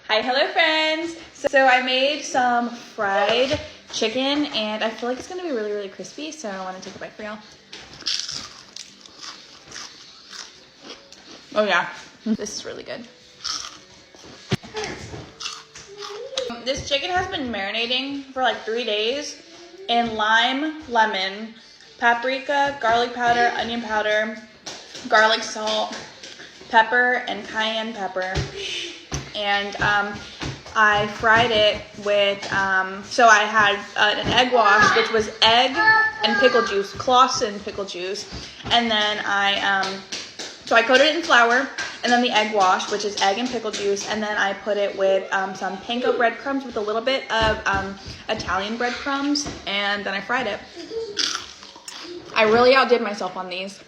Hi, hello friends. So I made some fried chicken and I feel like it's gonna be really, really crispy. So I wanna take a bite for y'all. Oh yeah, this is really good. This chicken has been marinating for like 3 days in lime, lemon, paprika, garlic powder, onion powder, garlic salt, pepper, and cayenne pepper. And I fried it with, so I had an egg wash, which was egg and pickle juice, Clausen pickle juice. And then so I coated it in flour, and then the egg wash, which is egg and pickle juice. And then I put it with some panko breadcrumbs with a little bit of Italian breadcrumbs. And then I fried it. I really outdid myself on these.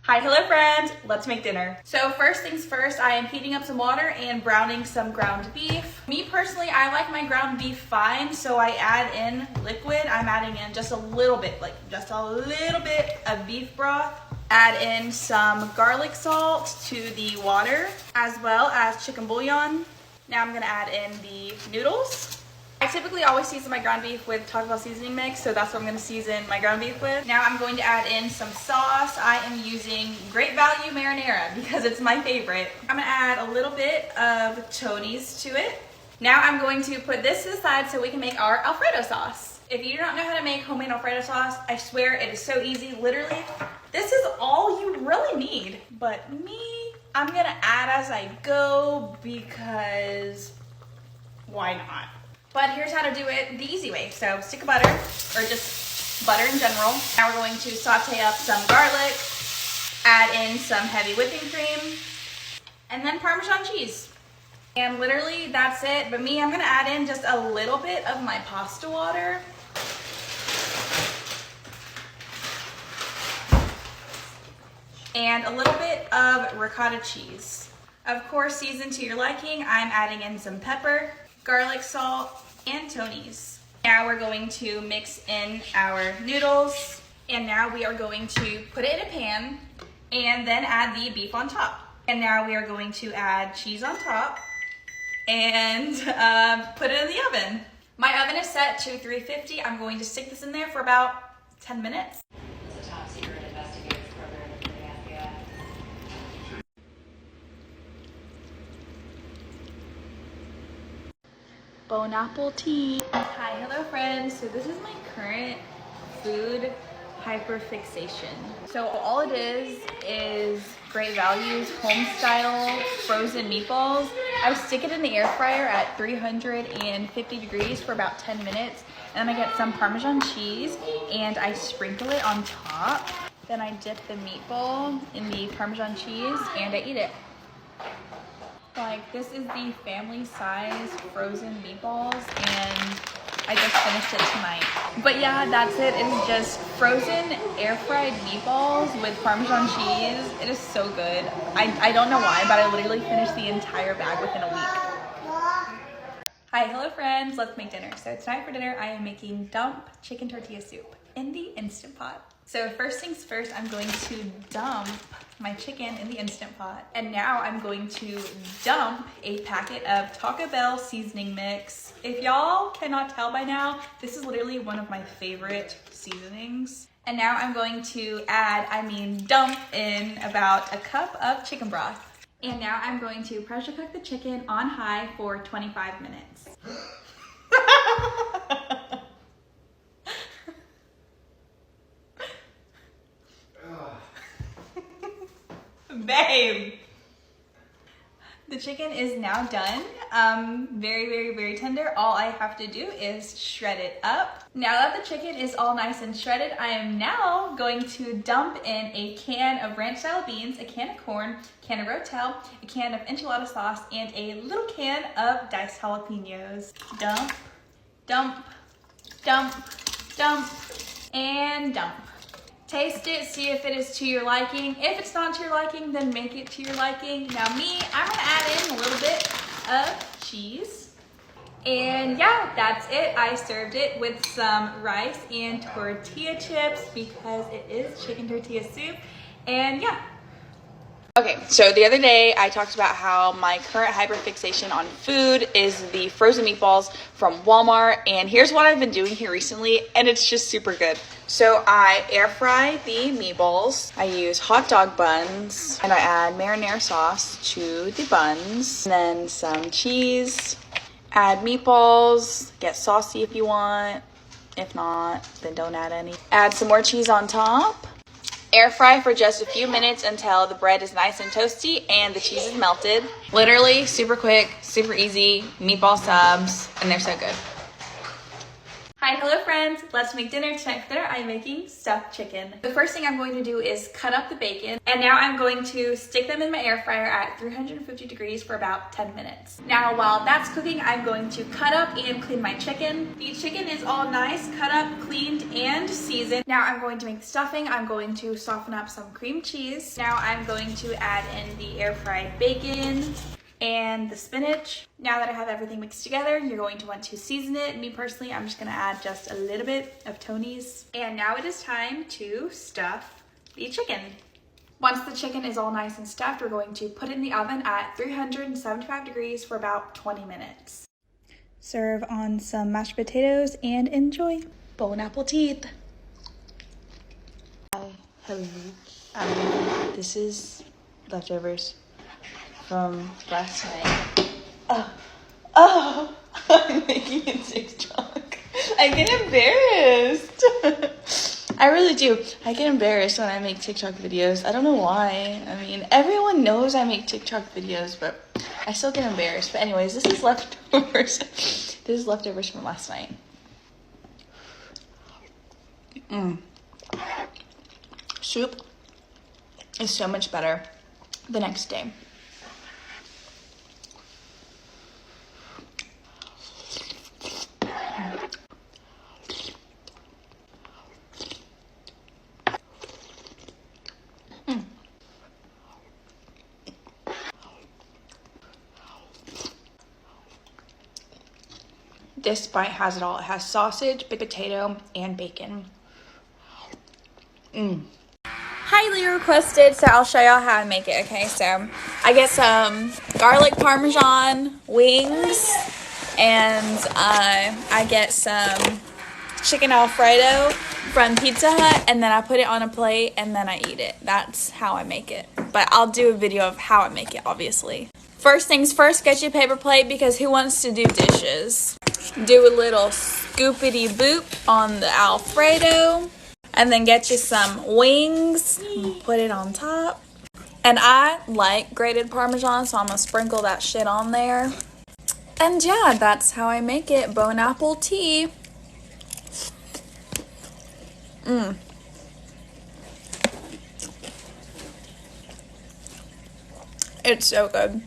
Hi, hello friends, let's make dinner. So first things first, I am heating up some water and browning some ground beef. Me personally, I like my ground beef fine, so I add in liquid. I'm adding in just a little bit, of beef broth. Add in some garlic salt to the water, as well as chicken bouillon. Now I'm gonna add in the noodles. I typically always season my ground beef with Taco Bell seasoning mix, so that's what I'm going to season my ground beef with. Now I'm going to add in some sauce. I am using Great Value marinara because it's my favorite. I'm going to add a little bit of Tony's to it. Now I'm going to put this to the side so we can make our Alfredo sauce. If you do not know how to make homemade Alfredo sauce, I swear it is so easy. Literally, this is all you really need. But me, I'm going to add as I go because why not? But here's how to do it the easy way. So stick of butter, or just butter in general. Now we're going to saute up some garlic, add in some heavy whipping cream, and then Parmesan cheese. And literally that's it. But me, I'm gonna add in just a little bit of my pasta water. And a little bit of ricotta cheese. Of course, seasoned to your liking, I'm adding in some pepper, garlic salt, and Tony's. Now we're going to mix in our noodles, and now we are going to put it in a pan and then add the beef on top. And now we are going to add cheese on top and put it in the oven. My oven is set to 350. I'm going to stick this in there for about 10 minutes. It's a top secret investigative program in the FBI. Bon appetit. Hi, hello friends. So this is my current food hyperfixation. So all it is Great Value's home style frozen meatballs. I stick it in the air fryer at 350 degrees for about 10 minutes. And then I get some Parmesan cheese and I sprinkle it on top. Then I dip the meatball in the Parmesan cheese and I eat it. Like, this is the family size frozen meatballs and I just finished it tonight. But yeah, that's it. It's just frozen air fried meatballs with Parmesan cheese. It is so good. I don't know why, but I literally finished the entire bag within a week. Hi, hello friends. Let's make dinner. So tonight for dinner, I am making dump chicken tortilla soup in the Instant Pot. So first things first, I'm going to dump my chicken in the Instant Pot. And now I'm going to dump a packet of Taco Bell seasoning mix. If y'all cannot tell by now, this is literally one of my favorite seasonings. And now I'm going to dump in about a cup of chicken broth. And now I'm going to pressure cook the chicken on high for 25 minutes. Babe! The chicken is now done. Very, very, very tender. All I have to do is shred it up. Now that the chicken is all nice and shredded, I am now going to dump in a can of ranch style beans, a can of corn, a can of rotel, a can of enchilada sauce, and a little can of diced jalapenos. Dump, dump, dump, dump, and dump. Taste it, see if it is to your liking. If it's not to your liking, then make it to your liking. Now me, I'm gonna add in a little bit of cheese. And yeah, that's it. I served it with some rice and tortilla chips because it is chicken tortilla soup. And yeah, Okay, so the other day I talked about how my current hyperfixation on food is the frozen meatballs from Walmart, and here's what I've been doing here recently, and it's just super good. So I air fry the meatballs, I use hot dog buns, and I add marinara sauce to the buns, and then some cheese, add meatballs, get saucy if you want, if not, then don't add any. Add some more cheese on top. Air fry for just a few minutes until the bread is nice and toasty and the cheese is melted. Literally super quick, super easy, meatball subs, and they're so good. Hi, hello friends. Let's make dinner. Tonight for dinner, I'm making stuffed chicken. The first thing I'm going to do is cut up the bacon, and now I'm going to stick them in my air fryer at 350 degrees for about 10 minutes. Now, while that's cooking, I'm going to cut up and clean my chicken. The chicken is all nice, cut up, cleaned, and seasoned. Now I'm going to make the stuffing. I'm going to soften up some cream cheese. Now I'm going to add in the air fried bacon and the spinach. Now that I have everything mixed together, you're going to want to season it. Me personally, I'm just gonna add just a little bit of Tony's. And now it is time to stuff the chicken. Once the chicken is all nice and stuffed, we're going to put it in the oven at 375 degrees for about 20 minutes. Serve on some mashed potatoes and enjoy. Bon appetit. Hi, hello. This is leftovers from last night. Oh, I'm making a TikTok. I get embarrassed. I really do. I get embarrassed when I make TikTok videos. I don't know why. I mean, everyone knows I make TikTok videos, but I still get embarrassed. But anyways, this is leftovers. This is leftovers from last night. Soup is so much better the next day. This bite has it all. It has sausage, potato, and bacon. Highly requested, so I'll show y'all how I make it, okay? So I get some garlic parmesan wings, and I get some chicken Alfredo from Pizza Hut, and then I put it on a plate, and then I eat it. That's how I make it. But I'll do a video of how I make it, obviously. First things first, get your paper plate, because who wants to do dishes? Do a little scoopity boop on the Alfredo, and then get you some wings, put it on top. And I like grated Parmesan, so I'm gonna sprinkle that shit on there. And yeah, that's how I make it. Bon appetit. It's so good.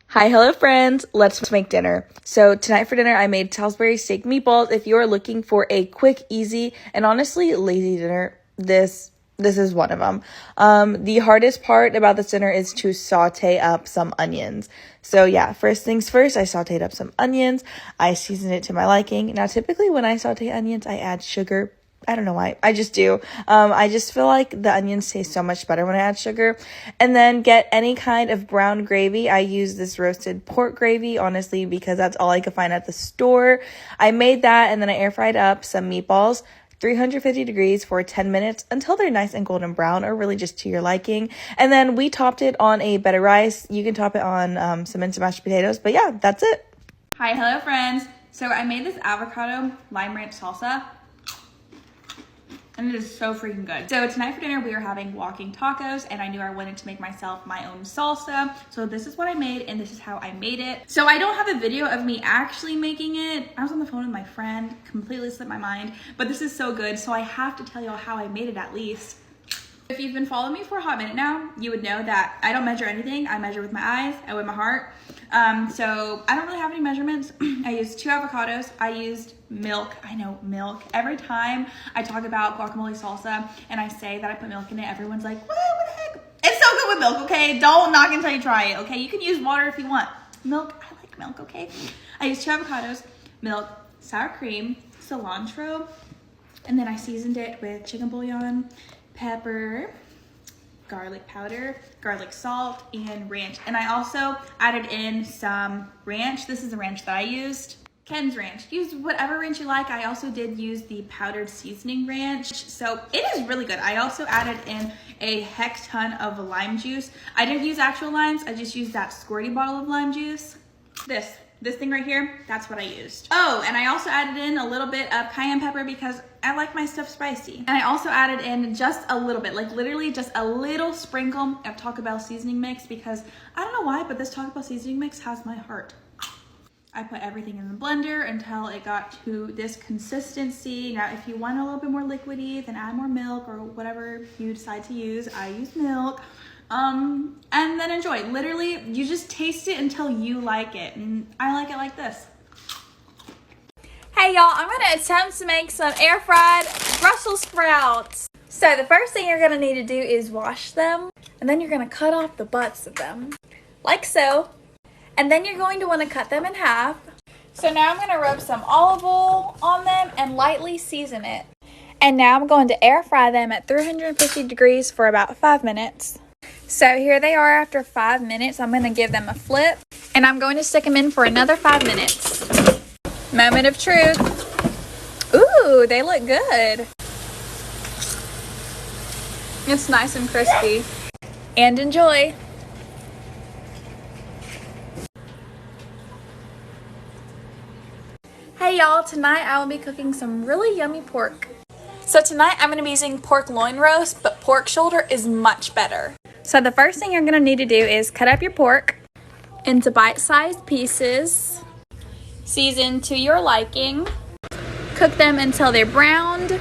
Hi, hello friends. Let's make dinner. So tonight for dinner, I made Salisbury steak meatballs. If you are looking for a quick, easy, and honestly lazy dinner, this is one of them. The hardest part about this dinner is to saute up some onions. So yeah, first things first, I sauteed up some onions. I seasoned it to my liking. Now, typically when I saute onions, I add sugar. I don't know why. I just do. I just feel like the onions taste so much better when I add sugar. And then get any kind of brown gravy. I use this roasted pork gravy, honestly, because that's all I could find at the store. I made that, and then I air fried up some meatballs, 350 degrees for 10 minutes until they're nice and golden brown, or really just to your liking. And then we topped it on a bed of rice. You can top it on some minced mashed potatoes. But yeah, that's it. Hi, hello friends. So I made this avocado lime ranch salsa, and it is so freaking good. So tonight for dinner, we are having walking tacos, and I knew I wanted to make myself my own salsa. So this is what I made, and this is how I made it. So I don't have a video of me actually making it. I was on the phone with my friend, completely slipped my mind, but this is so good, so I have to tell y'all how I made it at least. If you've been following me for a hot minute now, you would know that I don't measure anything. I measure with my eyes and with my heart. So I don't really have any measurements. I used 2 avocados. I used milk. I know, milk. Every time I talk about guacamole salsa and I say that I put milk in it, everyone's like, what the heck? It's so good with milk, okay? Don't knock until you try it, okay? You can use water if you want. Milk, I like milk, okay? I used 2 avocados, milk, sour cream, cilantro, and then I seasoned it with chicken bouillon, pepper, garlic powder, garlic salt, and ranch. And I also added in some ranch. This is the ranch that I used. Ken's ranch. Use whatever ranch you like. I also did use the powdered seasoning ranch. So it is really good. I also added in a heck ton of lime juice. I didn't use actual limes. I just used that squirty bottle of lime juice. This thing right here, that's what I used. Oh, and I also added in a little bit of cayenne pepper because I like my stuff spicy. And I also added in just a little bit, like literally just a little sprinkle of Taco Bell seasoning mix because I don't know why, but this Taco Bell seasoning mix has my heart. I put everything in the blender until it got to this consistency. Now, if you want a little bit more liquidy, then add more milk or whatever you decide to use. I use milk. And then enjoy. Literally, you just taste it until you like it. And I like it like this. Hey y'all, I'm gonna attempt to make some air fried Brussels sprouts. So the first thing you're gonna need to do is wash them. And then you're gonna cut off the butts of them. Like so. And then you're going to want to cut them in half. So now I'm going to rub some olive oil on them and lightly season it. And now I'm going to air fry them at 350 degrees for about 5 minutes. So here they are after 5 minutes. I'm going to give them a flip. And I'm going to stick them in for another 5 minutes. Moment of truth. Ooh, they look good. It's nice and crispy. And enjoy. Hey y'all, tonight I will be cooking some really yummy pork. So tonight I'm going to be using pork loin roast, but pork shoulder is much better. So the first thing you're going to need to do is cut up your pork into bite-sized pieces, season to your liking, cook them until they're browned,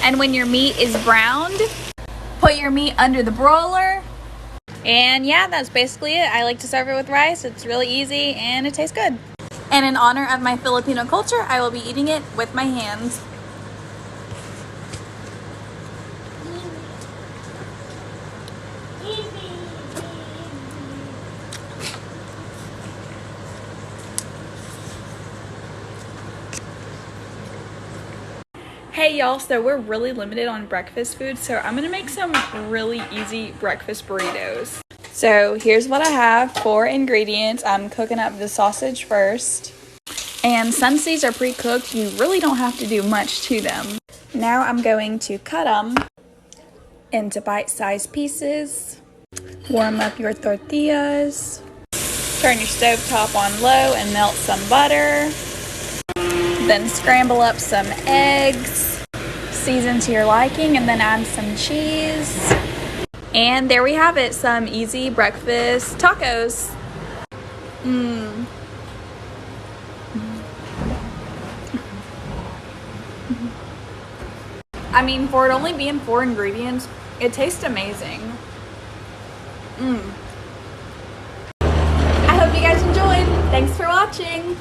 and when your meat is browned, put your meat under the broiler. And yeah, that's basically it. I like to serve it with rice. It's really easy and it tastes good. And in honor of my Filipino culture, I will be eating it with my hands. Hey y'all, so we're really limited on breakfast food, so I'm gonna make some really easy breakfast burritos. So here's what I have for ingredients. I'm cooking up the sausage first. And since these are pre-cooked, you really don't have to do much to them. Now I'm going to cut them into bite-sized pieces. Warm up your tortillas. Turn your stovetop on low and melt some butter. Then scramble up some eggs. Season to your liking and then add some cheese. And there we have it, some easy breakfast tacos. I mean, for it only being 4 ingredients, it tastes amazing. I hope you guys enjoyed. Thanks for watching.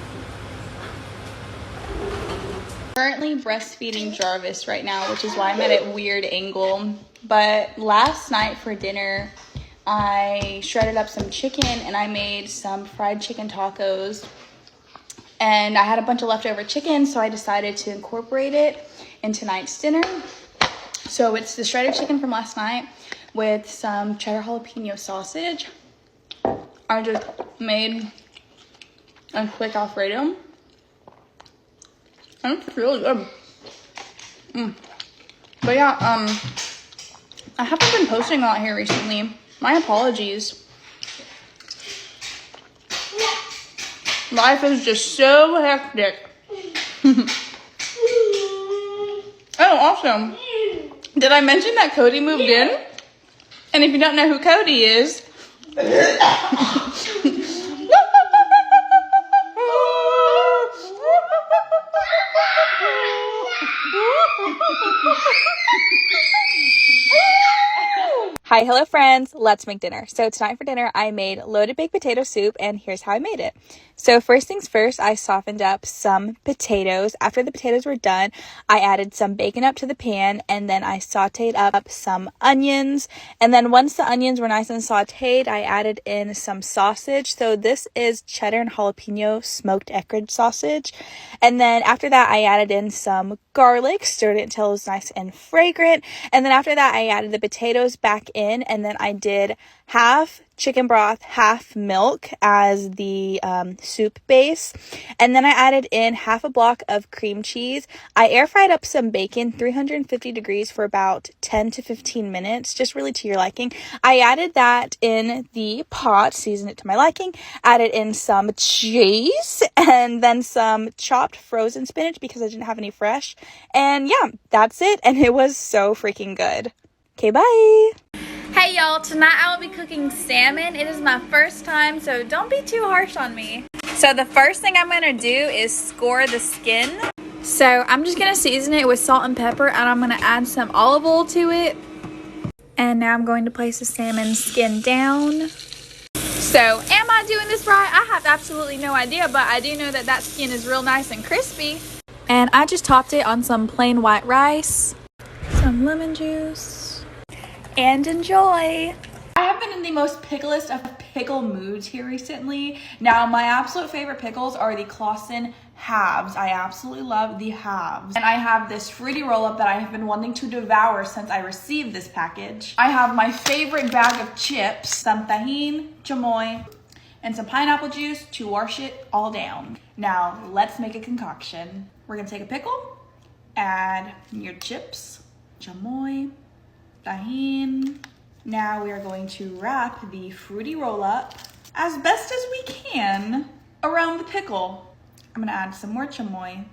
Currently breastfeeding Jarvis right now, which is why I'm at a weird angle. But last night for dinner, I shredded up some chicken and I made some fried chicken tacos. And I had a bunch of leftover chicken, so I decided to incorporate it in tonight's dinner. So it's the shredded chicken from last night with some cheddar jalapeno sausage. I just made a quick Alfredo. And it's really good. But yeah, I haven't been posting a lot here recently. My apologies. Life is just so hectic. Oh, also, did I mention that Cody moved in? And if you don't know who Cody is, Hi, hello friends, let's make dinner. So tonight for dinner, I made loaded baked potato soup, and here's how I made it. So first things first, I softened up some potatoes. After the potatoes were done, I added some bacon up to the pan, and then I sauteed up some onions. And then once the onions were nice and sauteed, I added in some sausage. So this is cheddar and jalapeno smoked Eckrich sausage. And then after that, I added in some garlic, stirred it until it was nice and fragrant. And then after that, I added the potatoes back in, and then I did half chicken broth, half milk as the soup base. And then I added in half a block of cream cheese. I air fried up some bacon, 350 degrees for about 10 to 15 minutes, just really to your liking. I added that in the pot, seasoned it to my liking, added in some cheese, and then some chopped frozen spinach because I didn't have any fresh. And yeah, that's it. And it was so freaking good. Okay, bye. Hey y'all, tonight I will be cooking salmon. It is my first time, so don't be too harsh on me. So the first thing I'm gonna do is score the skin. So I'm just gonna season it with salt and pepper, and I'm gonna add some olive oil to it. And now I'm going to place the salmon skin down. So am I doing this right? I have absolutely no idea, but I do know that that skin is real nice and crispy. And I just topped it on some plain white rice, some lemon juice, and enjoy. I have been in the most picklest of pickle moods here recently. Now, my absolute favorite pickles are the Clausen halves. I absolutely love the halves. And I have this fruity roll-up that I have been wanting to devour since I received this package. I have my favorite bag of chips, some tahini, chamoy, and some pineapple juice to wash it all down. Now, let's make a concoction. We're gonna take a pickle, add your chips, chamoy, tahini. Now we are going to wrap the fruity roll-up as best as we can around the pickle. I'm gonna add some more chamoy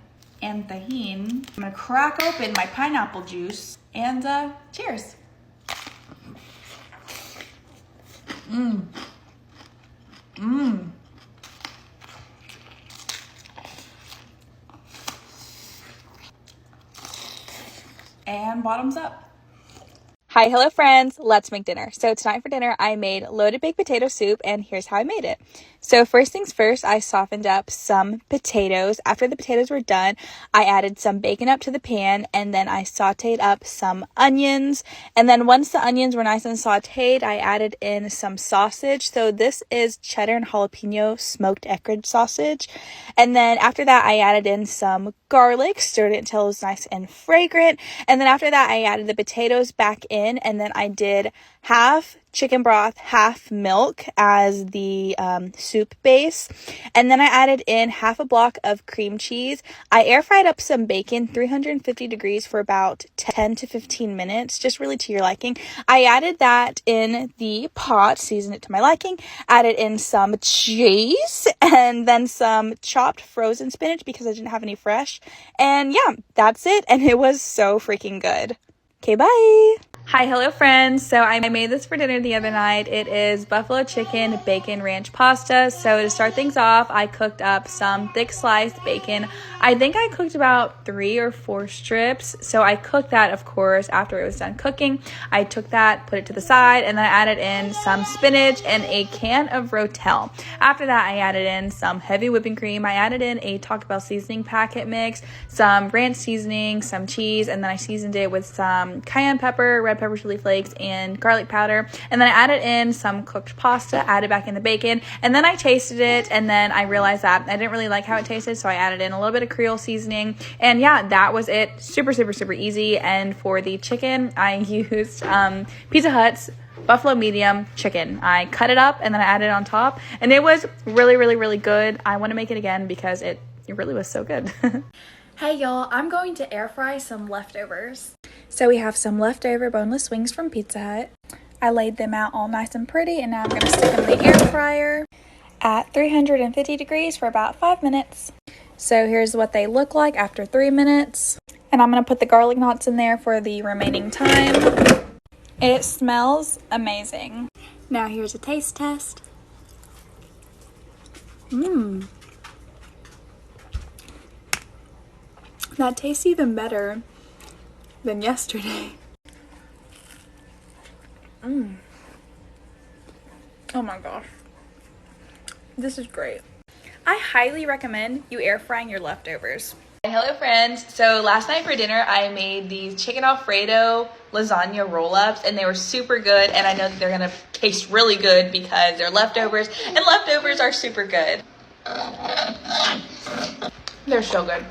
and tahini. I'm gonna crack open my pineapple juice and cheers. And bottoms up. Hi, hello friends, let's make dinner. So tonight for dinner, I made loaded baked potato soup, and here's how I made it. So first things first, I softened up some potatoes. After the potatoes were done, I added some bacon up to the pan, and then I sauteed up some onions. And then once the onions were nice and sauteed, I added in some sausage. So this is cheddar and jalapeno smoked Eckrich sausage. And then after that, I added in some garlic, stirred it until it was nice and fragrant. And then after that, I added the potatoes back in, and then I did half chicken broth, half milk as the soup base. And then I added in half a block of cream cheese. I air fried up some bacon, 350 degrees for about 10 to 15 minutes, just really to your liking. I added that in the pot, seasoned it to my liking, added in some cheese, and then some chopped frozen spinach because I didn't have any fresh. And yeah, that's it. And it was so freaking good. Okay, bye. Hi, hello friends. So I made this for dinner the other night. It is buffalo chicken bacon ranch pasta. So to start things off, I cooked up some thick sliced bacon. I think I cooked about 3 or 4 strips. So I cooked that, of course, after it was done cooking. I took that, put it to the side, and then I added in some spinach and a can of Rotel. After that, I added in some heavy whipping cream. I added in a Taco Bell seasoning packet mix, some ranch seasoning, some cheese, and then I seasoned it with some cayenne pepper, red pepper, chili flakes, and garlic powder. And then I added in some cooked pasta, added back in the bacon, and then I tasted it, and then I realized that I didn't really like how it tasted, so I added in a little bit of Creole seasoning. And yeah, that was it. Super, super, super easy. And for the chicken, I used Pizza Hut's buffalo medium chicken. I cut it up and then I added it on top, and it was really, really, really good. I want to make it again because it really was so good. Hey y'all, I'm going to air fry some leftovers. So we have some leftover boneless wings from Pizza Hut. I laid them out all nice and pretty, and now I'm going to stick them in the air fryer at 350 degrees for about 5 minutes. So here's what they look like after 3 minutes. And I'm going to put the garlic knots in there for the remaining time. It smells amazing. Now here's a taste test. That tastes even better than yesterday. Oh my gosh. This is great. I highly recommend you air frying your leftovers. Hello friends. So last night for dinner I made these chicken alfredo lasagna roll-ups and they were super good, and I know that they're gonna taste really good because they're leftovers and leftovers are super good. They're so good.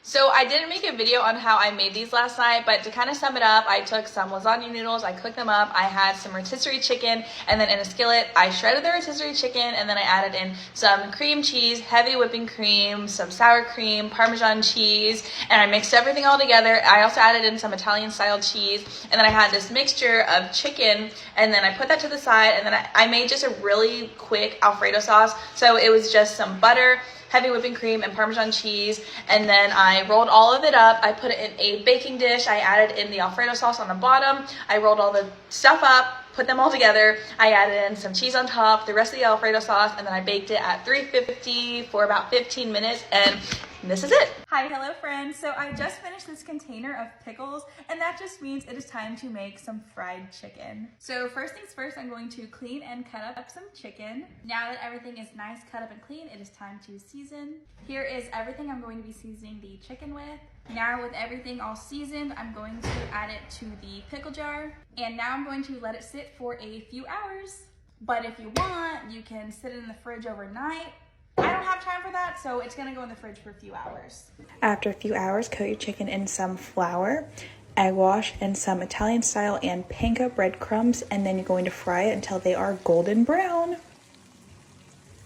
So I didn't make a video on how I made these last night, but to kind of sum it up, I took some lasagna noodles, I cooked them up, I had some rotisserie chicken, and then in a skillet, I shredded the rotisserie chicken, and then I added in some cream cheese, heavy whipping cream, some sour cream, Parmesan cheese, and I mixed everything all together. I also added in some Italian style cheese, and then I had this mixture of chicken, and then I put that to the side, and then I made just a really quick Alfredo sauce. So it was just some butter, heavy whipping cream, and Parmesan cheese, and then I rolled all of it up. I put it in a baking dish. I added in the Alfredo sauce on the bottom. I rolled all the stuff up, put them all together. I added in some cheese on top, the rest of the Alfredo sauce, and then I baked it at 350 for about 15 minutes, and this is it. Hi, hello friends. So I just finished this container of pickles, and that just means it is time to make some fried chicken. So first things first, I'm going to clean and cut up some chicken. Now that everything is nice, cut up and clean, it is time to season. Here is everything I'm going to be seasoning the chicken with. Now with everything all seasoned, I'm going to add it to the pickle jar. And now I'm going to let it sit for a few hours. But if you want, you can sit it in the fridge overnight. I don't have time for that, so it's gonna go in the fridge for a few hours. After a few hours, coat your chicken in some flour, egg wash, and some Italian style and panko breadcrumbs, and then you're going to fry it until they are golden brown.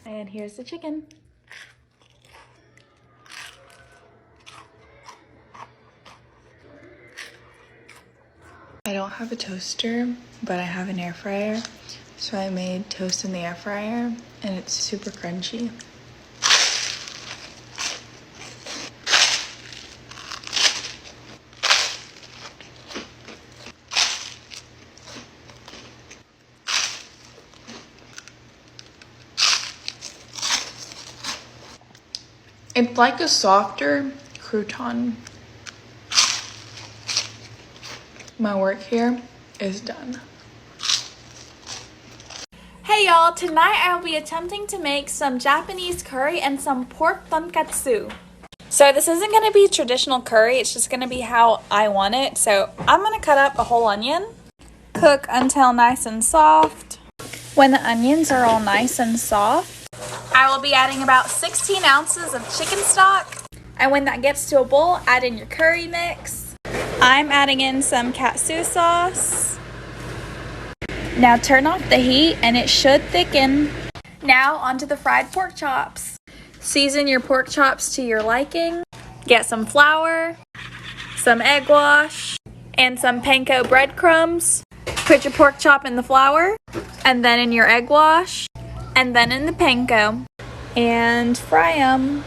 And here's the chicken. I don't have a toaster, but I have an air fryer. So I made toast in the air fryer, and it's super crunchy. It's like a softer crouton. My work here is done. Hey y'all, tonight I will be attempting to make some Japanese curry and some pork tonkatsu. So this isn't going to be traditional curry, it's just going to be how I want it. So I'm going to cut up a whole onion, cook until nice and soft. When the onions are all nice and soft, I will be adding about 16 ounces of chicken stock. And when that gets to a boil, add in your curry mix. I'm adding in some katsu sauce. Now turn off the heat and it should thicken. Now onto the fried pork chops. Season your pork chops to your liking. Get some flour, some egg wash, and some panko breadcrumbs. Put your pork chop in the flour, and then in your egg wash, and then in the panko, and fry them.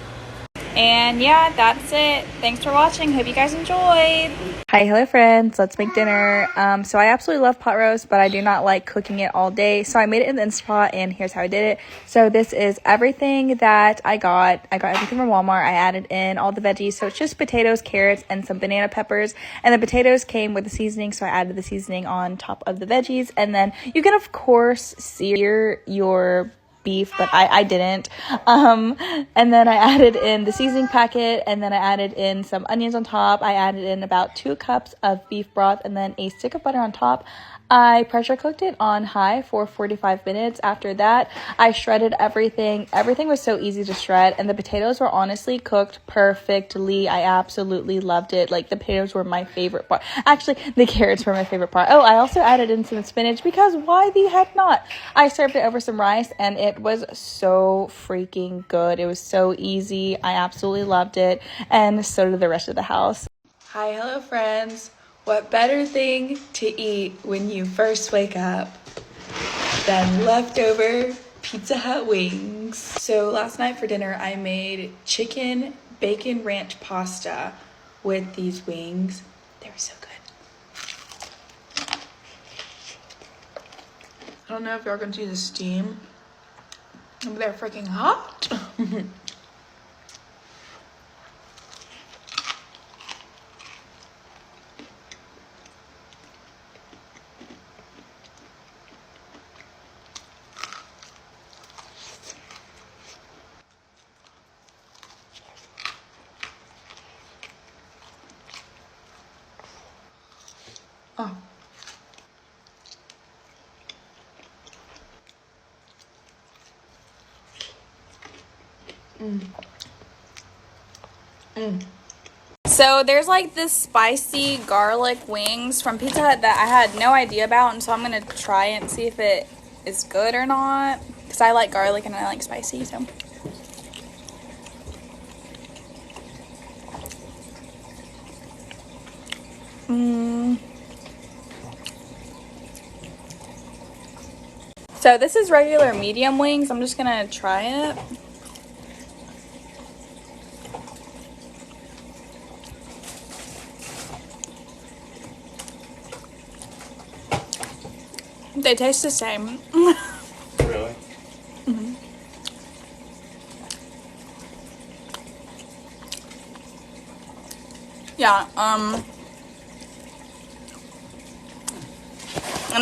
And yeah, that's it. Thanks for watching. Hope you guys enjoyed. Hi, hello friends. Let's make dinner. So I absolutely love pot roast, but I do not like cooking it all day. So I made it in the Instant Pot, and here's how I did it. So this is everything that I got. I got everything from Walmart. I added in all the veggies. So it's just potatoes, carrots, and some banana peppers. And the potatoes came with the seasoning, so I added the seasoning on top of the veggies. And then you can, of course, sear your beef, but I didn't. And then I added in the seasoning packet, and then I added in some onions on top. I added in about 2 cups of beef broth, and then a stick of butter on top. I pressure cooked it on high for 45 minutes. After that, I shredded everything. Everything was so easy to shred, and the potatoes were honestly cooked perfectly. I absolutely loved it. Like, the potatoes were my favorite part. Actually, the carrots were my favorite part. Oh, I also added in some spinach because why the heck not? I served it over some rice, and it was so freaking good. It was so easy. I absolutely loved it, and so did the rest of the house. Hi, hello friends. What better thing to eat when you first wake up than leftover Pizza Hut wings? So last night for dinner, I made chicken bacon ranch pasta with these wings. They were so good. I don't know if y'all can see the steam, but they're freaking hot. Oh. So there's like this spicy garlic wings from Pizza Hut that I had no idea about, and so I'm gonna try it and see if it is good or not, because I like garlic and I like spicy. So so this is regular medium wings. I'm just gonna try it. They taste the same. Really? Mm-hmm. Yeah, and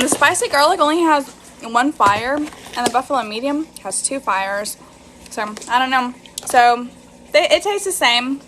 the spicy garlic only has 1 fire, and the buffalo medium has 2 fires. So, I don't know. So, it tastes the same.